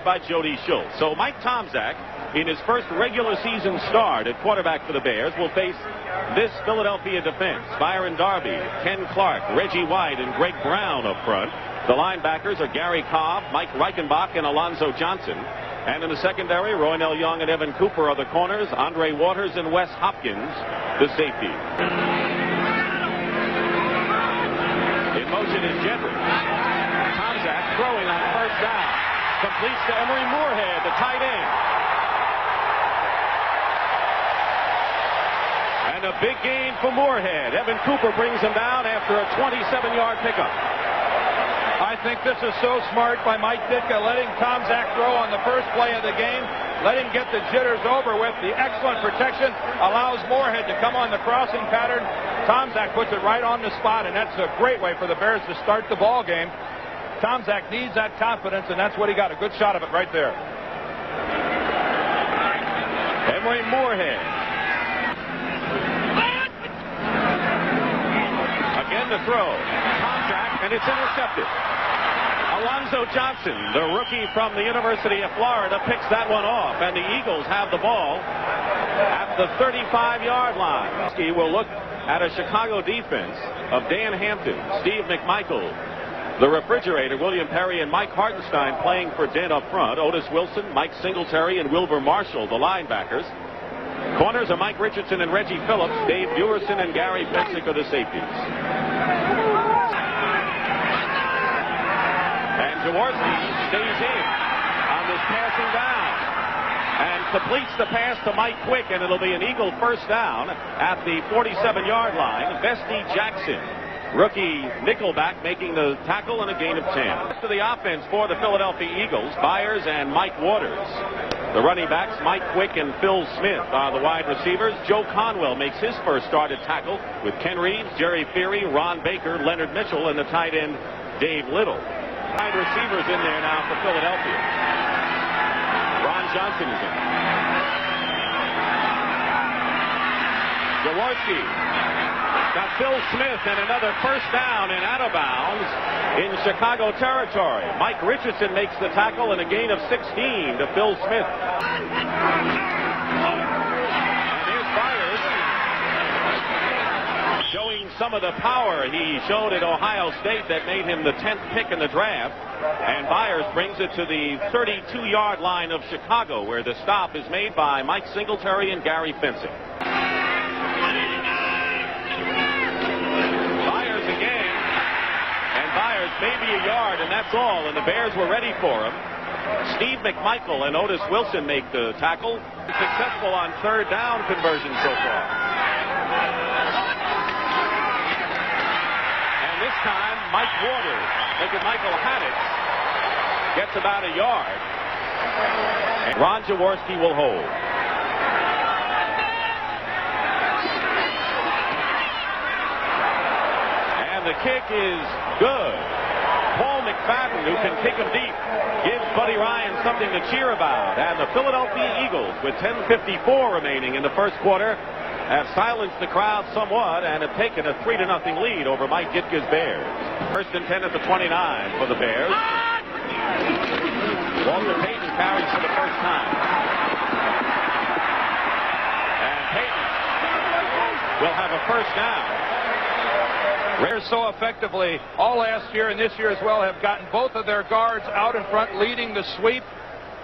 by Jody Schultz. So Mike Tomczak, in his first regular season start at quarterback for the Bears, will face this Philadelphia defense. Byron Darby, Ken Clark, Reggie White, and Greg Brown up front. The linebackers are Gary Cobb, Mike Reichenbach, and Alonzo Johnson. And in the secondary, Roynell Young and Evan Cooper are the corners. Andre Waters and Wes Hopkins, the safety. In motion is Gentry. Tomczak throwing on first down. Completes to Emory Moorhead, the tight end. And a big gain for Moorhead. Evan Cooper brings him down after a 27-yard pickup. I think this is so smart by Mike Ditka, letting Tomczak throw on the first play of the game. Let him get the jitters over with. The excellent protection allows Moorhead to come on the crossing pattern. Tomczak puts it right on the spot, and that's a great way for the Bears to start the ball game. Tomczak needs that confidence, and that's what he got. A good shot of it right there. Emory Moorhead. Again to throw. Tomczak, and it's intercepted. Alonzo Johnson, the rookie from the University of Florida, picks that one off, and the Eagles have the ball at the 35-yard line. He will look at a Chicago defense of Dan Hampton, Steve McMichael, the refrigerator, William Perry, and Mike Hartenstein playing for Dent up front. Otis Wilson, Mike Singletary, and Wilbur Marshall, the linebackers. Corners are Mike Richardson and Reggie Phillips. Dave Buerson and Gary Pensick are the safeties. And Jaworski stays in on this passing down and completes the pass to Mike Quick, and it'll be an Eagle first down at the 47-yard line. Vesty Jackson, rookie nickelback, making the tackle and a gain of 10. To the offense for the Philadelphia Eagles, Byers and Mike Waters. The running backs, Mike Quick and Phil Smith, are the wide receivers. Joe Conwell makes his first start at tackle with Ken Reeves, Jerry Feary, Ron Baker, Leonard Mitchell, and the tight end Dave Little. Wide receivers in there now for Philadelphia. Ron Johnson is in. Jaworski got Phil Smith, and another first down and out of bounds in Chicago territory. Mike Richardson makes the tackle and a gain of 16 to Phil Smith. And here's Byers showing some of the power he showed at Ohio State that made him the 10th pick in the draft. And Byers brings it to the 32-yard line of Chicago, where the stop is made by Mike Singletary and Gary Pensick. Maybe a yard, and that's all, and the Bears were ready for him. Steve McMichael and Otis Wilson make the tackle. Successful on third down conversion so far. And this time, Mike Waters, thinking Michael Haddix, gets about a yard. And Ron Jaworski will hold. And the kick is good. Paul McFadden, who can kick him deep, gives Buddy Ryan something to cheer about. And the Philadelphia Eagles, with 10:54 remaining in the first quarter, have silenced the crowd somewhat and have taken a 3-0 lead over Mike Ditka's Bears. First and 10 at the 29 for the Bears. Walter Payton carries for the first time. And Payton will have a first down. Bears so effectively all last year and this year as well have gotten both of their guards out in front leading the sweep.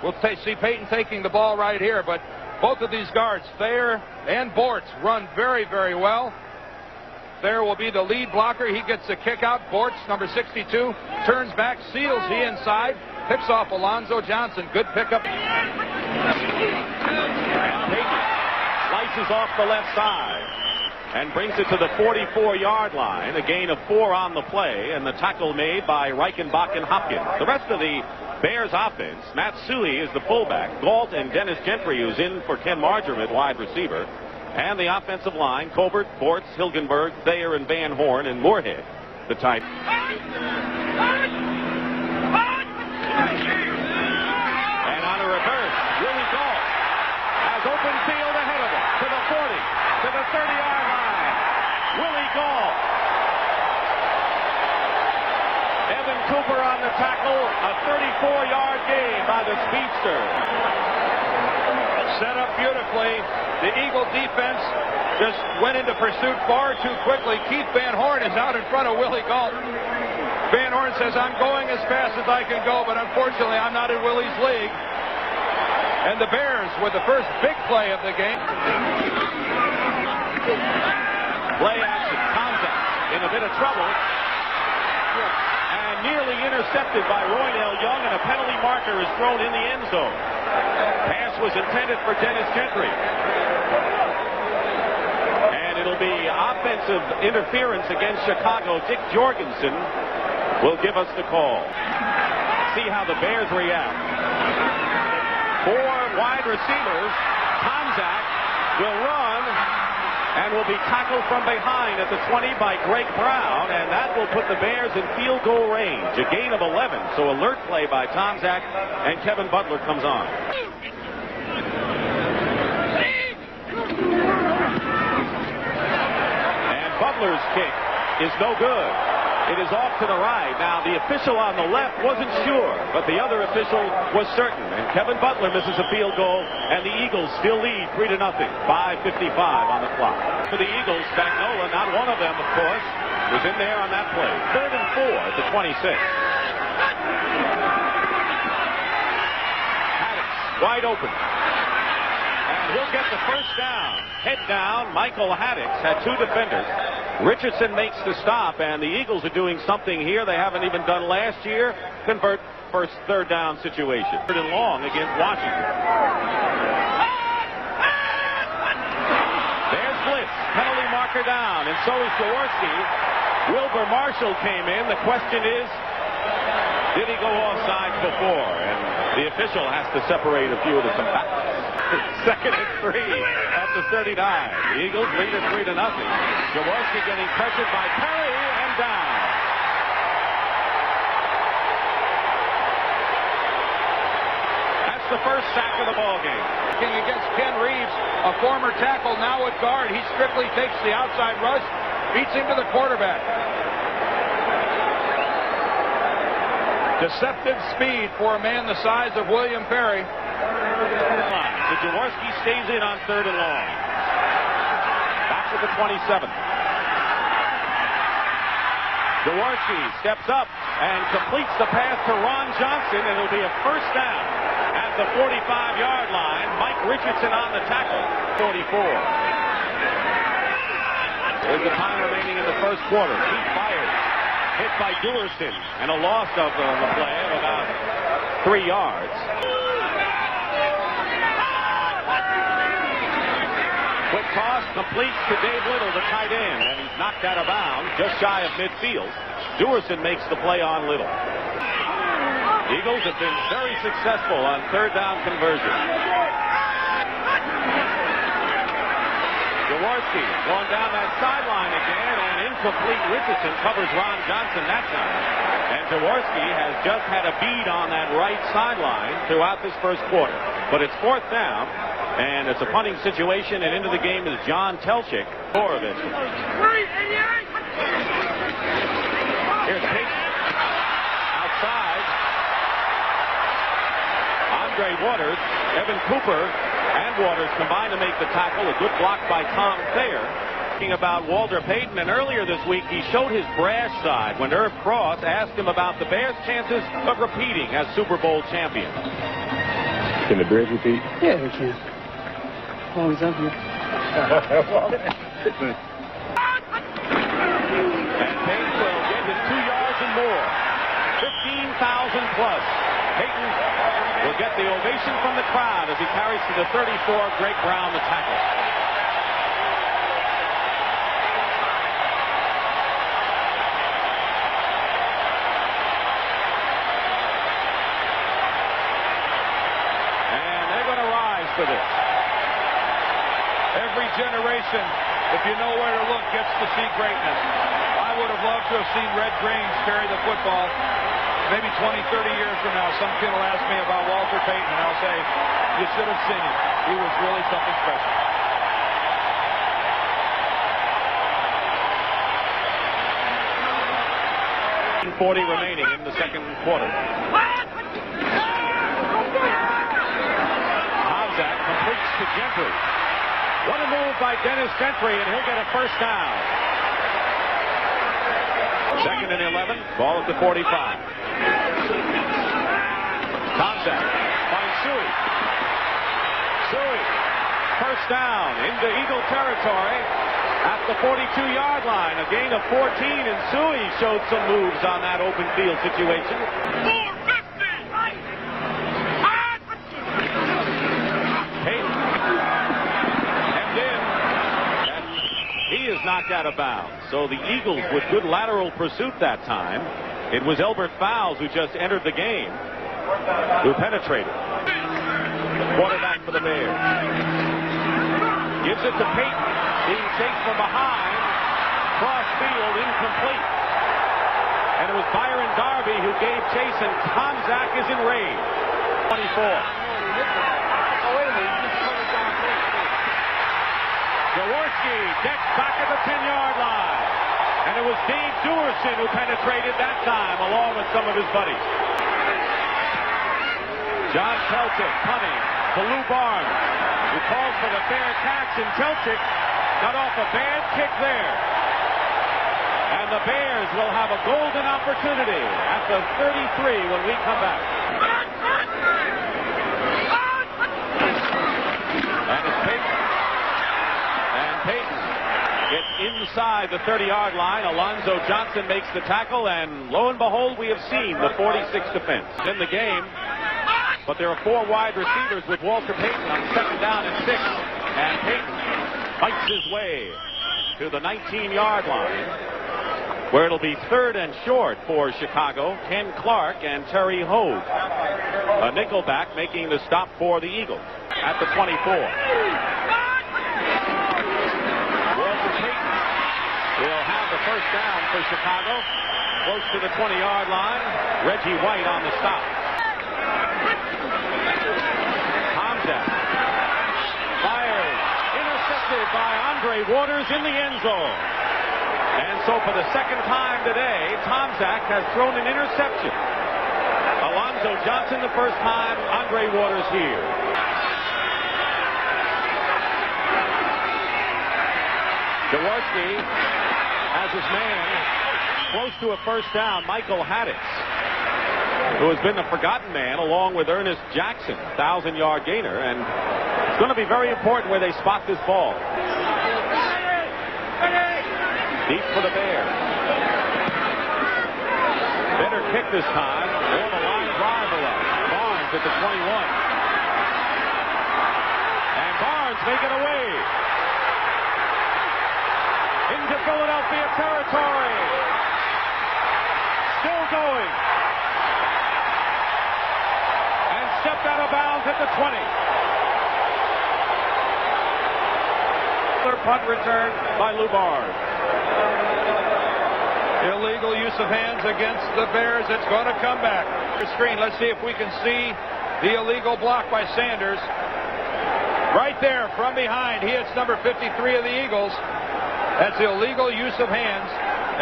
We'll see Payton taking the ball right here, but both of these guards, Thayer and Bortz, run very, very well. Thayer will be the lead blocker. He gets the kick out. Bortz, number 62, turns back, seals the inside, picks off Alonzo Johnson. Good pickup. And Payton slices off the left side and brings it to the 44-yard line. A gain of 4 on the play, and the tackle made by Reichenbach and Hopkins. The rest of the Bears offense, Matt Suhey is the fullback. Galt and Dennis Gentry, who's in for Ken Marjoram at wide receiver. And the offensive line, Colbert, Bortz, Hilgenberg, Thayer, and Van Horn, and Moorhead, the tight. And on a reverse, Willie Galt has open field ahead of him to the 40, to the 30-yard line. Willie Galt. Evan Evan Cooper on the tackle. A 34-yard gain by the speedster. Set up beautifully. The Eagle defense just went into pursuit far too quickly. Keith Van Horn is out in front of Willie Gault. Van Horn says, I'm going as fast as I can go, but unfortunately I'm not in Willie's league. And the Bears with the first big play of the game. Play action. Tomczak in a bit of trouble. And nearly intercepted by Roynell Young, and a penalty marker is thrown in the end zone. Pass was intended for Dennis Gentry. And it'll be offensive interference against Chicago. Dick Jorgensen will give us the call. See how the Bears react. 4 wide receivers. Tomczak will run and will be tackled from behind at the 20 by Greg Brown, and that will put the Bears in field goal range. A gain of 11, so alert play by Tomczak, and Kevin Butler comes on. And Butler's kick is no good. It is off to the right. Now, the official on the left wasn't sure, but the other official was certain. And Kevin Butler misses a field goal, and the Eagles still lead 3-0. 5:55 on the clock. For the Eagles, Spagnola, not one of them, of course, was in there on that play. 3rd and 4 at the 26. Haddix, wide open. And he'll get the first down. Head down, Michael Haddix had 2 defenders. Richardson makes the stop, and the Eagles are doing something here they haven't even done last year. Convert first 3rd down situation. 3rd and long against Washington. There's Blitz. Penalty marker down, and so is Jaworski. Wilbur Marshall came in. The question is, did he go offside before? And the official has to separate a few of the combatants. 2nd and 3 at the 39. The Eagles lead it 3-0. Jaworski getting pressured by Perry and down. That's the first sack of the ballgame. Against Ken Reeves, a former tackle, now at guard. He strictly takes the outside rush, beats him to the quarterback. Deceptive speed for a man the size of William Perry. So Jaworski stays in on 3rd and long. Back to the 27. Jaworski steps up and completes the pass to Ron Johnson, and it'll be a first down at the 45-yard line. Mike Richardson on the tackle. 44. There's the time remaining in the first quarter. Keith Byers hit by Duerson, and a loss of the play of about 3 yards. Quick toss completes to Dave Little, the tight end, and he's knocked out of bounds just shy of midfield. Duerson makes the play on Little. Eagles have been very successful on 3rd down conversion. Jaworski going down that sideline again, and incomplete. Richardson covers Ron Johnson that time. And Jaworski has just had a bead on that right sideline throughout this first quarter. But it's 4th down, and it's a punting situation, and into the game is John Telchik. More of it. Here's Payton. Outside. Andre Waters, Evan Cooper, and Waters combined to make the tackle. A good block by Tom Thayer. Talking about Walter Payton, and earlier this week he showed his brash side when Irv Cross asked him about the Bears' chances of repeating as Super Bowl champions. Can the Bears repeat? Yeah, they can. Always up here. And Payton will get his 2 yards and more. 15,000 plus. Payton will get the ovation from the crowd as he carries to the 34. Greg Brown, the tackle. And they're going to rise for this. Every generation, if you know where to look, gets to see greatness. I would have loved to have seen Red Grange carry the football. Maybe 20, 30 years from now, some kid will ask me about Walter Payton, and I'll say, you should have seen him. He was really something special. 2:40 remaining in the second quarter. Tomczak completes to Gentry. What a move by Dennis Gentry, and he'll get a first down. 2nd and 11, ball at the 45. Tomczak finds Suhey. Suhey, first down into Eagle territory at the 42-yard line. A gain of 14, and Suhey showed some moves on that open field situation. Payton hemmed in, and he is knocked out of bounds. So the Eagles with good lateral pursuit that time. It was Elbert Fowles who just entered the game, who penetrated. Quarterback for the Bears. Gives it to Payton. Being chased from behind. Cross field, incomplete. And it was Byron Darby who gave chase, and Tomczak is enraged. 24. Jaworski gets back at the 10-yard line. And it was Dave Duerson who penetrated that time, along with some of his buddies. John Celtic punting to Lou Barnes, who calls for the fair catch, and Celtic got off a bad kick there. And the Bears will have a golden opportunity at the 33 when we come back. And it's Payton. And Payton gets inside the 30-yard line. Alonzo Johnson makes the tackle, and lo and behold, we have seen the 46 defense in the game. But there are 4 wide receivers with Walter Payton on 2nd down and 6. And Payton fights his way to the 19-yard line, where it'll be 3rd and short for Chicago. Ken Clark and Terry Hogue, a nickelback, making the stop for the Eagles at the 24. Walter Payton will have the first down for Chicago, close to the 20-yard line. Reggie White on the stop. Tomczak fires, intercepted by Andre Waters in the end zone. And so for the second time today, Tomczak has thrown an interception. Alonzo Johnson the first time, Andre Waters here. Jaworski has his man close to a first down, Michael Haddix, who has been the forgotten man along with Ernest Jackson, 1,000-yard gainer, and it's going to be very important where they spot this ball. Deep for the Bears. Better kick this time. Or the line drive along. Barnes at the 21. And Barnes making away. Into Philadelphia territory. Still going. And stepped out of bounds at the 20. Punt return by Lou Barnes. Illegal use of hands against the Bears. It's going to come back. Screen. Let's see if we can see the illegal block by Sanders. Right there from behind. He hits number 53 of the Eagles. That's illegal use of hands.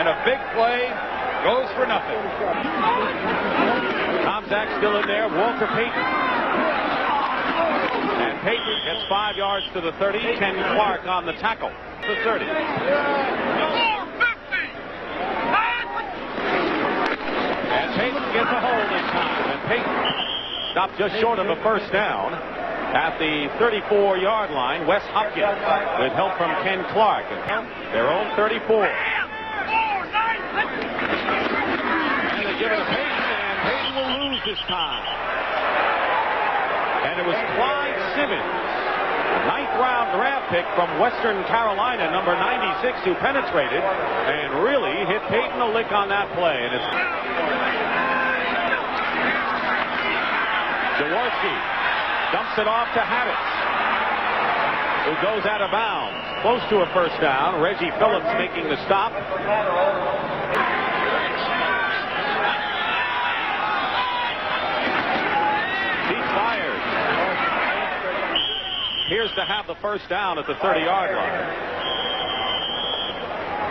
And a big play goes for nothing. Tomczak still in there. Walter Payton. And Payton gets 5 yards to the 30. Ken Clark on the tackle. The 30. And Payton gets a hold this time. And Payton stopped just short of a first down at the 34-yard line. Wes Hopkins with help from Ken Clark. And their own 34. And they give it to Payton, and Payton will lose this time. And it was Clyde Simmons, 9th-round draft pick from Western Carolina, number 96, who penetrated and really hit Payton a lick on that play. And it's Jaworski dumps it off to Haddix, who goes out of bounds, close to a first down. Reggie Phillips making the stop. Here's to have the first down at the 30-yard line.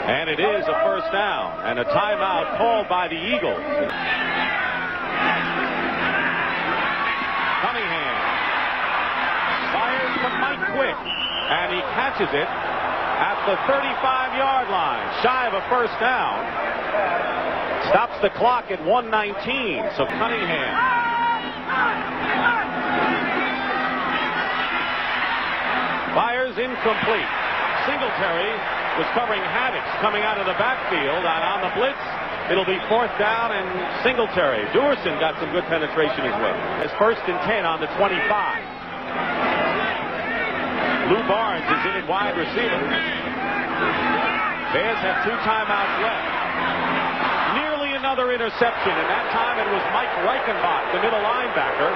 And it is a first down and a timeout called by the Eagles. Cunningham fires from Mike Quick, and he catches it at the 35-yard line, shy of a first down. Stops the clock at 1:19. So Cunningham fires incomplete. Singletary was covering Haddix coming out of the backfield, and on the blitz, it'll be fourth down and Singletary. Duerson got some good penetration as well. His first and 10 on the 25. Lou Barnes is in at wide receiver. Bears have 2 timeouts left. Nearly another interception, and that time it was Mike Reichenbach, the middle linebacker.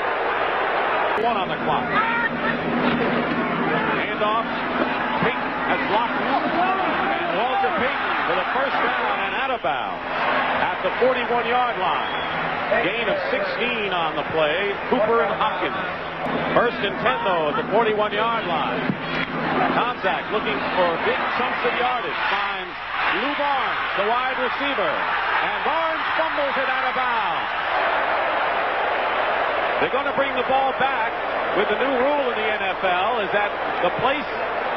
1 on the clock. Handoff. Payton has blocked. And Walter Payton for the first down and out of bounds at the 41-yard line. Gain of 16 on the play. Cooper and Hopkins. First and 10, though, at the 41-yard line. Tomczak looking for big chunks of yardage. Finds Lou Barnes, the wide receiver. And Barnes fumbles it out of bounds. They're going to bring the ball back with the new rule in the NFL is that the place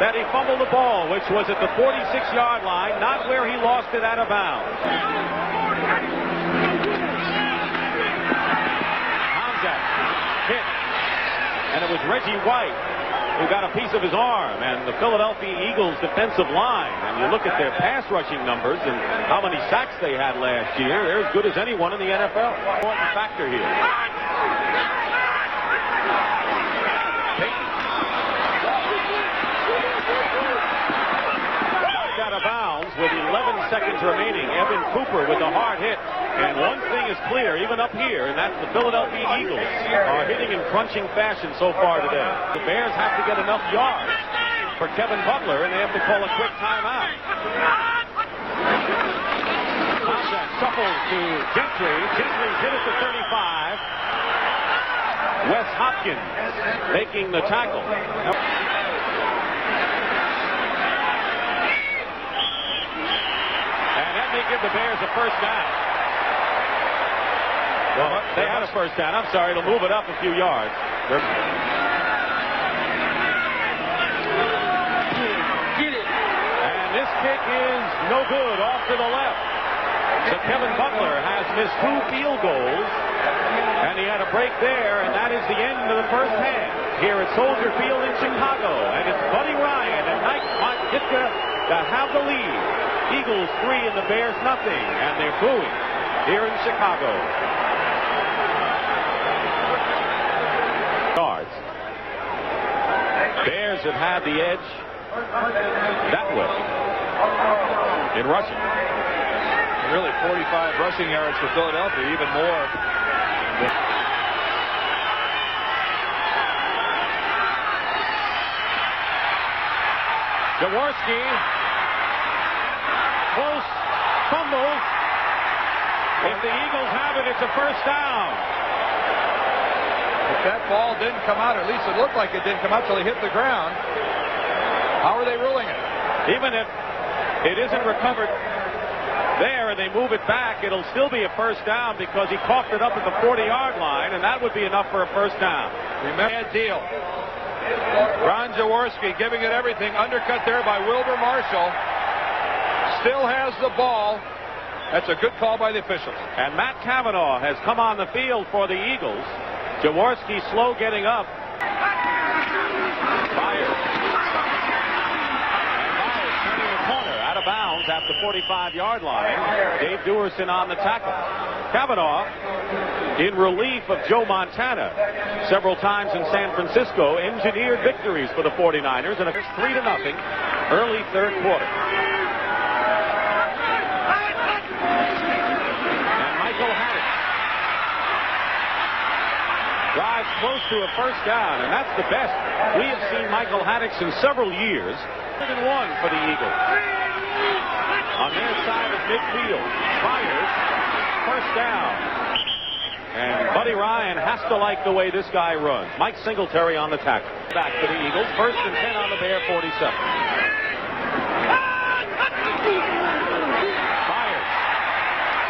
that he fumbled the ball, which was at the 46-yard line, not where he lost it out of bounds. Tomczak hit. And it was Reggie White who got a piece of his arm, and the Philadelphia Eagles defensive line. And you look at their pass rushing numbers and how many sacks they had last year, they're as good as anyone in the NFL. Important factor here. Payton. Knocked out of bounds with 11 seconds remaining. Evan Cooper with a hard hit. And one thing is clear, even up here, and that's the Philadelphia Eagles are hitting in crunching fashion so far today. The Bears have to get enough yards for Kevin Butler, and they have to call a quick timeout. Tomczak shuffles to Gentry. Gentry's hit at the 35. Wes Hopkins making the tackle. And that may give the Bears a first down. Well, they had a first down. I'm sorry, it'll move it up a few yards. And this kick is no good, off to the left. So Kevin Butler has missed 2 field goals, and he had a break there, and that is the end of the first half here at Soldier Field in Chicago. And it's Buddy Ryan and Mike Ditka that have the lead. Eagles 3 and the Bears nothing, and they're booing here in Chicago. Yards. Bears have had the edge that way in rushing. Really 45 rushing yards for Philadelphia, even more. Jaworski. Close. Fumble. If the Eagles have it, it's a first down. If that ball didn't come out, or at least it looked like it didn't come out till he hit the ground, how are they ruling it? Even if it isn't recovered there and they move it back, it'll still be a first down because he coughed it up at the 40-yard line, and that would be enough for a first down. Bad deal. Ron Jaworski giving it everything. Undercut there by Wilber Marshall. Still has the ball. That's a good call by the officials. And Matt Cavanaugh has come on the field for the Eagles. Jaworski slow getting up. Myers. And Myers turning the corner out of bounds at the 45-yard line. Dave Duerson on the tackle. Cavanaugh in relief of Joe Montana. Several times in San Francisco engineered victories for the 49ers, and it's 3-0 early third quarter. Drives close to a first down, and that's the best we have seen Michael Haddix in several years. 3-1 for the Eagles. On their side of midfield, fires, first down. And Buddy Ryan has to like the way this guy runs. Mike Singletary on the tackle. Back to the Eagles, first and 10 on the Bear 47. Fires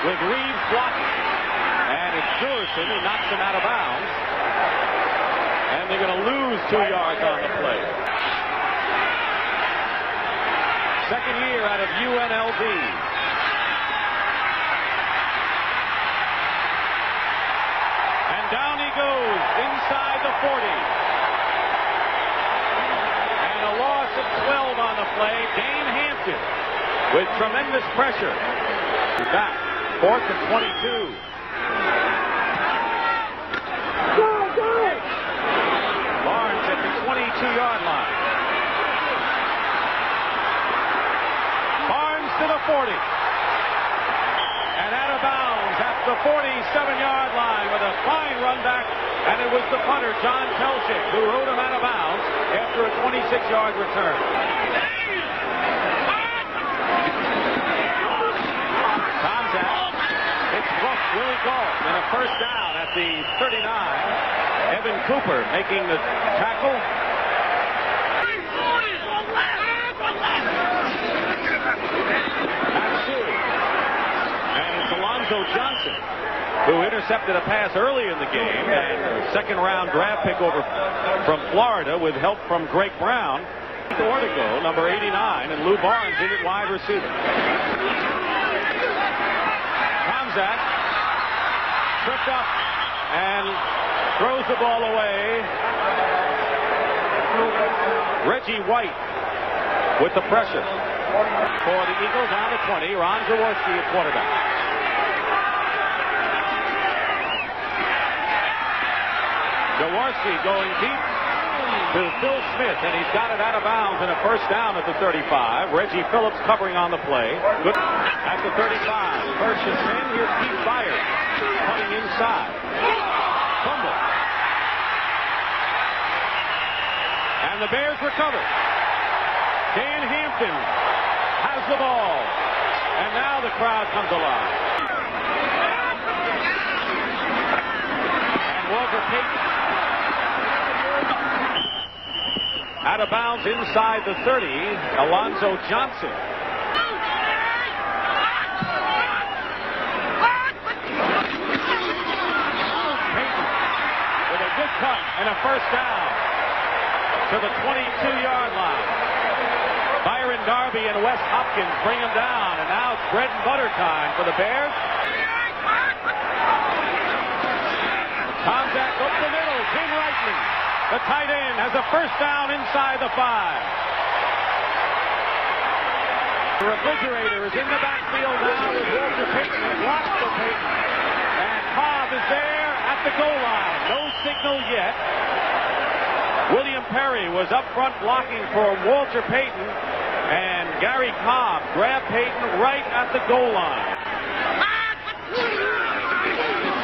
with Reeves blocking. And it's Duerson who knocks him out of bounds. And they're going to lose 2 yards on the play. Second year out of UNLV. And down he goes inside the 40. And a loss of 12 on the play. Dane Hampton with tremendous pressure. He's back. 4th and 22. Barnes at the 22-yard line. Barnes to the 40. And out of bounds at the 47-yard line with a fine run back. And it was the punter, John Pelchik, who rode him out of bounds after a 26-yard return. It's Willie Gault and a first down at the 39. Evan Cooper making the tackle. That's Sue. And it's Alonzo Johnson, who intercepted a pass early in the game. And second-round draft pick over from Florida with help from Greg Brown. Ortego, number 89, and Lou Barnes in at wide receiver. Tomczak tripped up and throws the ball away. Reggie White with the pressure for the Eagles on the 20. Ron Jaworski at quarterback. Jaworski going deep to Phil Smith, and he's got it out of bounds and a first down at the 35. Reggie Phillips covering on the play. Good at the 35. First and 10. Here's Keith Byard coming inside. Fumble. And the Bears recover. Dan Hampton has the ball. And now the crowd comes alive. And Walter Payton out of bounds inside the 30. Alonzo Johnson. Payton with a good cut and a first down to the 22-yard line. Byron Darby and Wes Hopkins bring him down, and now it's bread and butter time for the Bears. Tomczak up the middle. Tim Reitman, the tight end, has a first down inside the 5. The refrigerator is in the backfield now with Walter Payton and blocks for Payton. And Cobb is there at the goal line. No signal yet. William Perry was up front blocking for Walter Payton, and Gary Cobb grabbed Payton right at the goal line.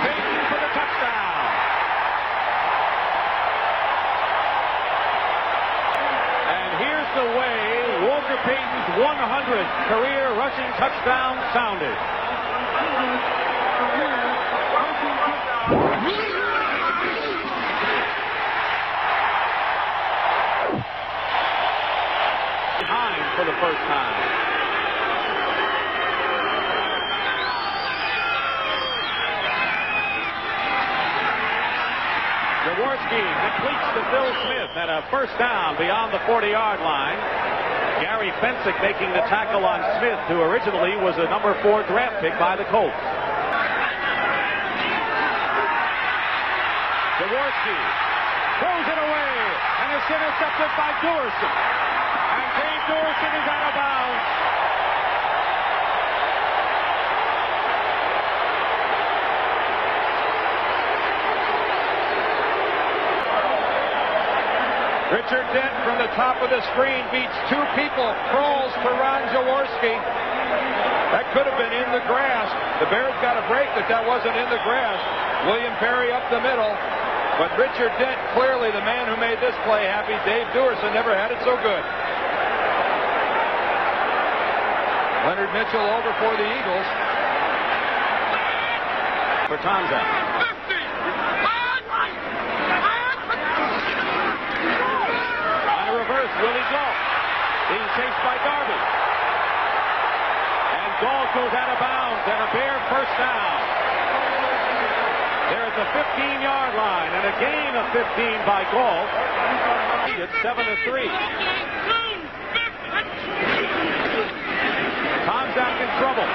Payton for the touchdown. And here's the way Walter Payton's 100th career rushing touchdown sounded. For the first time. Jaworski completes to Phil Smith and a first down beyond the 40-yard line. Gary Fensick making the tackle on Smith, who originally was a number 4 draft pick by the Colts. Jaworski throws it away, and it's intercepted by Duerson. And Dave Duerson is out of bounds. Richard Dent from the top of the screen beats 2 people, crawls to Ron Jaworski. That could have been in the grass. The Bears got a break that wasn't in the grass. William Perry up the middle. But Richard Dent, clearly the man who made this play happy. Dave Duerson never had it so good. Leonard Mitchell over for the Eagles. For Tomczak. On a reverse, Willie Gault being chased by Darby. Galt goes out of bounds, and a Bear first down. They're at the 15-yard line, and a gain of 15 by Galt. It's 7-3. Tomczak in trouble.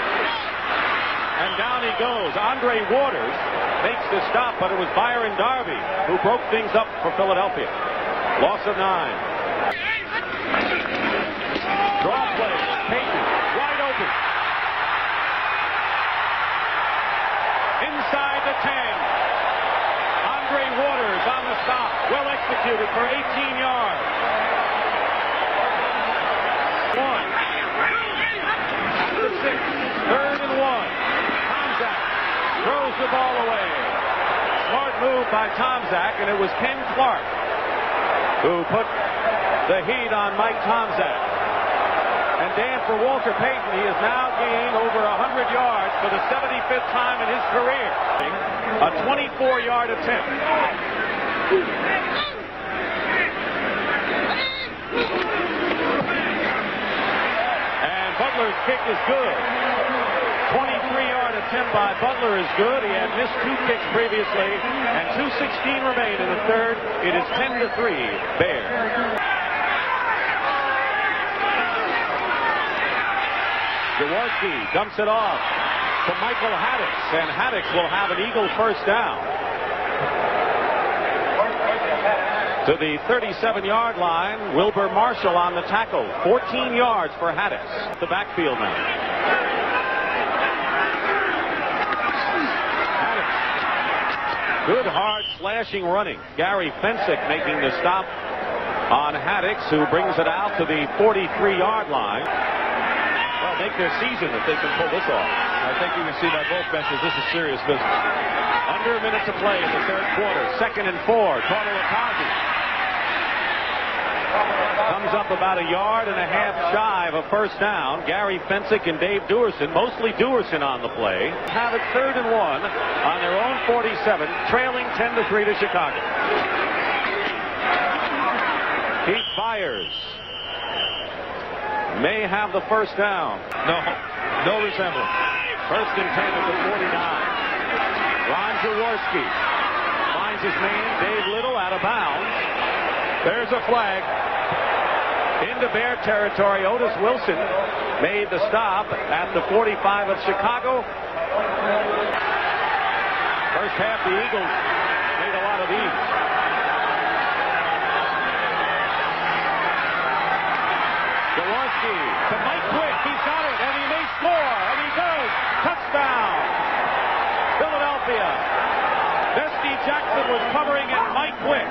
And down he goes. Andre Waters makes the stop, but it was Byron Darby who broke things up for Philadelphia. Loss of 9. Draw play. Payton wide open. Inside the 10. Andre Waters on the stop. Well executed for 18 yards. 1. The 6. 3rd and 1. Tomczak throws the ball away. Smart move by Tomczak, and it was Ken Clark who put the heat on Mike Tomczak. And Dan, for Walter Payton, he has now gained over 100 yards for the 75th time in his career. A 24-yard attempt. And Butler's kick is good. 23-yard attempt by Butler is good. He had missed 2 kicks previously, and 2:16 remain in the third. It is 10-3 Bears. Jaworski dumps it off to Michael Haddix, and Haddix will have an Eagle first down. To the 37-yard line, Wilbur Marshall on the tackle. 14 yards for Haddix. The backfield now. Haddix. Good hard slashing running. Gary Fensick making the stop on Haddix, who brings it out to the 43-yard line. Well, make their season if they can pull this off. I think you can see by both benches this is serious business. Under a minute to play in the third quarter. 2nd and 4. Tautolakazi comes up about 1.5 yards shy of a first down. Gary Fensick and Dave Duerson, mostly Duerson on the play, have it 3rd and 1 on their own 47, trailing 10-3 to Chicago. Keith Byers may have the first down. No resemblance. 1st and 10 at the 49. Ron Jaworski finds his man, Dave Little, out of bounds. There's a flag. Into Bear territory, Otis Wilson made the stop at the 45 of Chicago. First half, the Eagles made a lot of these. Jaworski to Mike Quick. He's got it, and he may score, and he does. Touchdown, Philadelphia. Dusty Jackson was covering, and Mike Quick.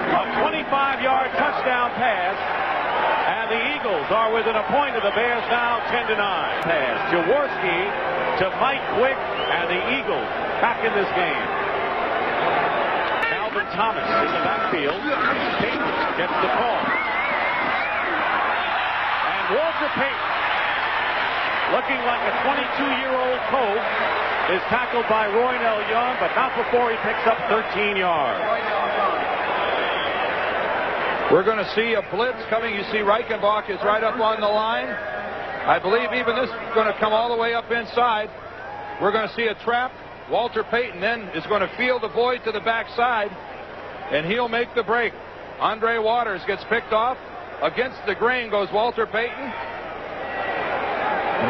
A 25-yard touchdown pass, and the Eagles are within a point of the Bears now, 10-9. Pass. Jaworski to Mike Quick, and the Eagles back in this game. Calvin Thomas in the backfield. Payton gets the call. And Walter Payton, looking like a 22-year-old colt, is tackled by Roynell Young, but not before he picks up 13 yards. We're going to see a blitz coming. You see Reichenbach is right up on the line. I believe even this is going to come all the way up inside. We're going to see a trap. Walter Payton then is going to field the void to the backside, and he'll make the break. Andre Waters gets picked off. Against the grain goes Walter Payton.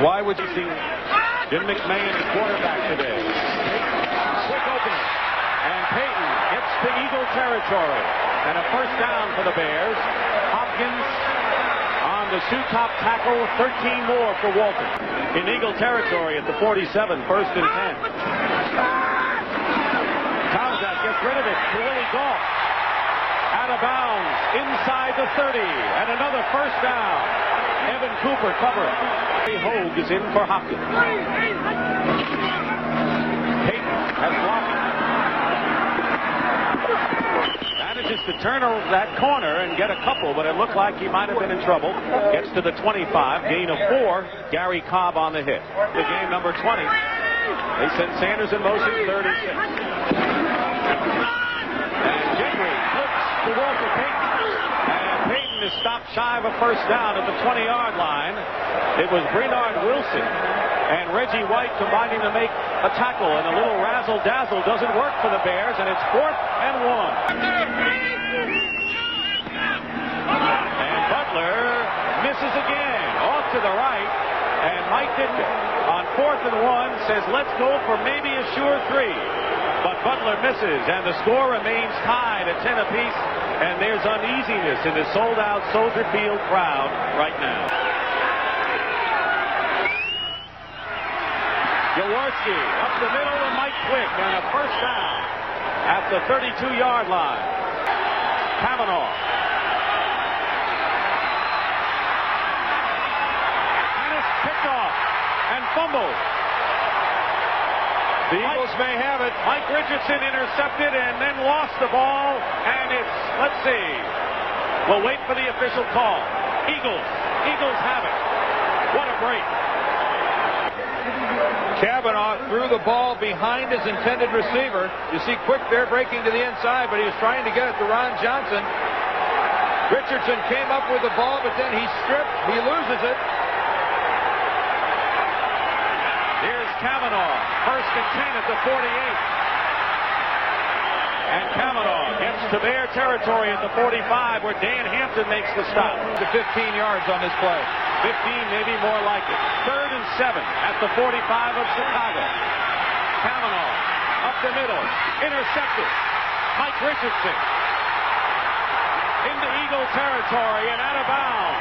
Why would you see Jim McMahon, quarterback today? Quick opening, and Payton gets to Eagle territory. And a first down for the Bears. Hopkins on the shoe-top tackle. 13 more for Walter. In Eagle territory at the 47, 1st and 10. Tomczak gets rid of it to Willie Galt. Out of bounds inside the 30. And another first down. Evan Cooper covering. Hogue is in for Hopkins. Payton has blocked. Manages to turn that corner and get a couple, but it looked like he might have been in trouble. Gets to the 25, gain of 4. Gary Cobb on the hit. The game number 20. They send Sanders in motion, 36. And Gentry flips to Walter Payton. And Payton is is stopped shy of a first down at the 20-yard line. It was Bernard Wilson and Reggie White combining to make a tackle, and a little razzle-dazzle doesn't work for the Bears, and it's 4th and 1. And Butler misses again, off to the right, and Mike Ditka on 4th and 1 says, let's go for maybe a sure 3. But Butler misses, and the score remains tied at 10 apiece, and there's uneasiness in the sold-out Soldier Field crowd right now. Jaworski up the middle to Mike Quick, and a first down at the 32-yard line. Kavanaugh. And it's picked off and fumbled. The Eagles may have it. Mike Richardson intercepted and then lost the ball, and it's, let's see, we'll wait for the official call. Eagles have it. What a break. Kavanaugh threw the ball behind his intended receiver. You see Quick there breaking to the inside, but he was trying to get it to Ron Johnson. Richardson came up with the ball, but then he stripped. He loses it. Here's Kavanaugh, 1st and 10 at the 48. And Kavanaugh gets to their territory at the 45, where Dan Hampton makes the stop. To 15 yards on this play. 15, maybe more like it. 3rd and 7 at the 45 of Chicago. Kavanaugh up the middle, intercepted. Mike Richardson into Eagle territory and out of bounds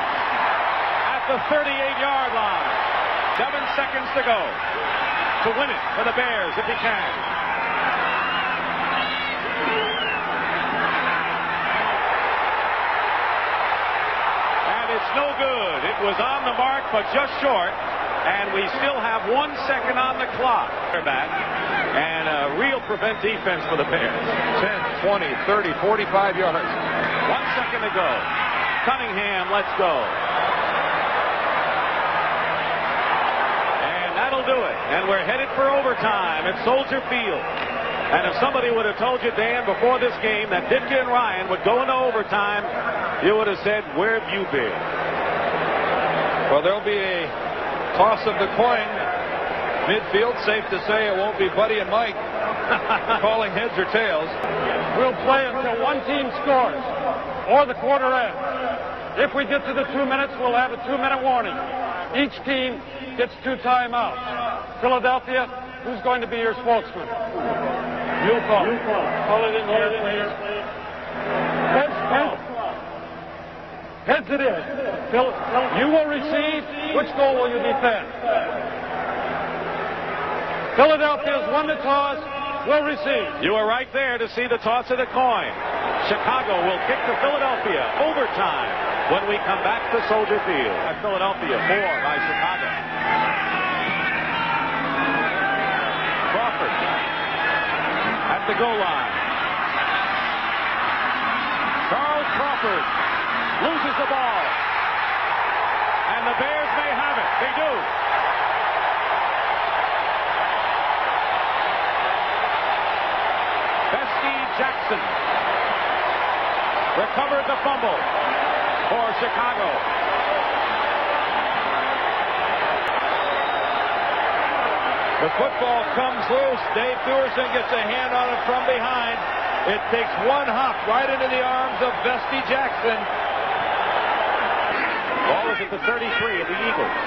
at the 38-yard line. 7 seconds to go to win it for the Bears if he can. And it's no good. It was on the mark, but just short. And we still have 1 second on the clock. Back. And a real prevent defense for the Bears. 10, 20, 30, 45 yards. 1 second to go. Cunningham, let's go. That'll do it. And we're headed for overtime at Soldier Field. And if somebody would have told you, Dan, before this game that Ditka and Ryan would go into overtime, you would have said, where have you been? Well, there'll be a toss of the coin. Midfield, safe to say it won't be Buddy and Mike calling heads or tails. We'll play until one team scores or the quarter ends. If we get to the 2 minutes, we'll have a 2-minute warning. Each team gets 2 timeouts. Philadelphia, who's going to be your spokesman? You call. Call it in here, please. Heads it is. Phil, you will receive. Which goal will you defend? Philadelphia's won the toss, will receive. You were right there to see the toss of the coin. Chicago will kick to Philadelphia. Overtime when we come back to Soldier Field. Philadelphia, 4 by Chicago. Crawford at the goal line. Charles Crawford loses the ball. And the Bears may have it. They do. Bestie Jackson recovered the fumble for Chicago. The football comes loose. Dave Thuerson gets a hand on it from behind. It takes one hop right into the arms of Bestie Jackson. Ball is at the 33 of the Eagles.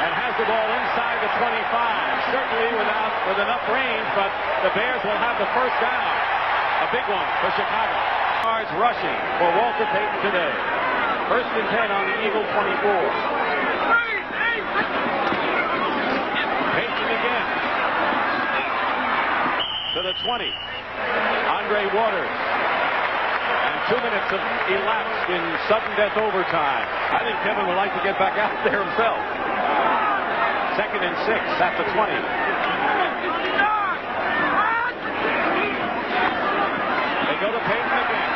And has the ball inside the 25. Certainly with enough range, but the Bears will have the first down. A big one for Chicago. Yards rushing for Walter Payton today. 1st and 10 on the Eagle 24. Payton again. To the 20. Andre Waters. And 2 minutes have elapsed in sudden death overtime. I think Kevin would like to get back out there himself. 2nd and 6 at the 20. They go to Payton again.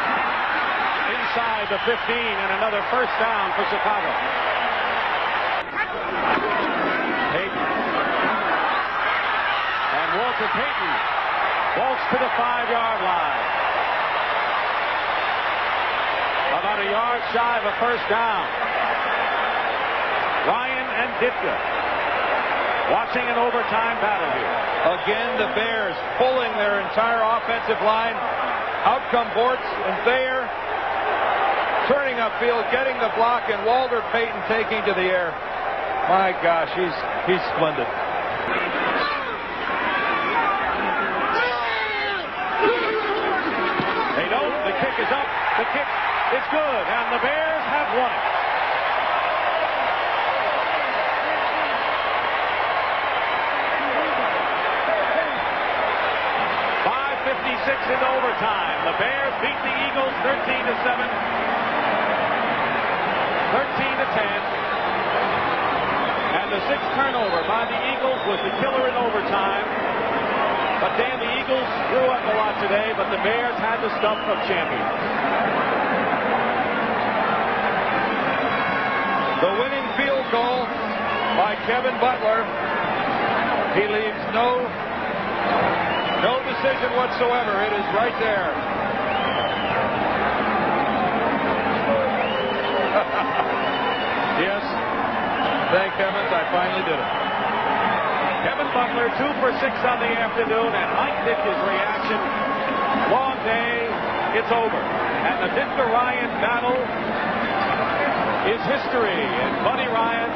Inside the 15 and another first down for Chicago. Payton Walter Payton bolts to the 5-yard line. About a yard shy of a first down. Ryan and Ditka watching an overtime battle here. Again, the Bears pulling their entire offensive line. Out come Bortz and Thayer, turning upfield, getting the block, and Walter Payton taking to the air. My gosh, he's splendid. They don't. The kick is up. The kick is good, and the Bears have won it. In overtime, the Bears beat the Eagles 13-7, 13-10, and the 6th turnover by the Eagles was the killer in overtime. But Dan, the Eagles grew up a lot today, but the Bears had the stuff of champions. The winning field goal by Kevin Butler. He leaves no decision whatsoever. It is right there. Yes. Thank heavens I finally did it. Kevin Butler 2 for 6 on the afternoon, and Mike Ditka's reaction. Long day. It's over. And the Ditka-Ryan battle is history. And Buddy Ryan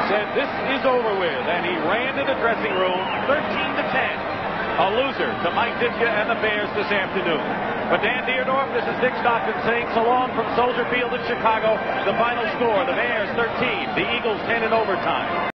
said this is over with. And he ran to the dressing room 13-10. A loser to Mike Ditka and the Bears this afternoon. But Dan Dierdorf, this is Dick Stockton saying so long from Soldier Field in Chicago. The final score, the Bears 13, the Eagles 10 in overtime.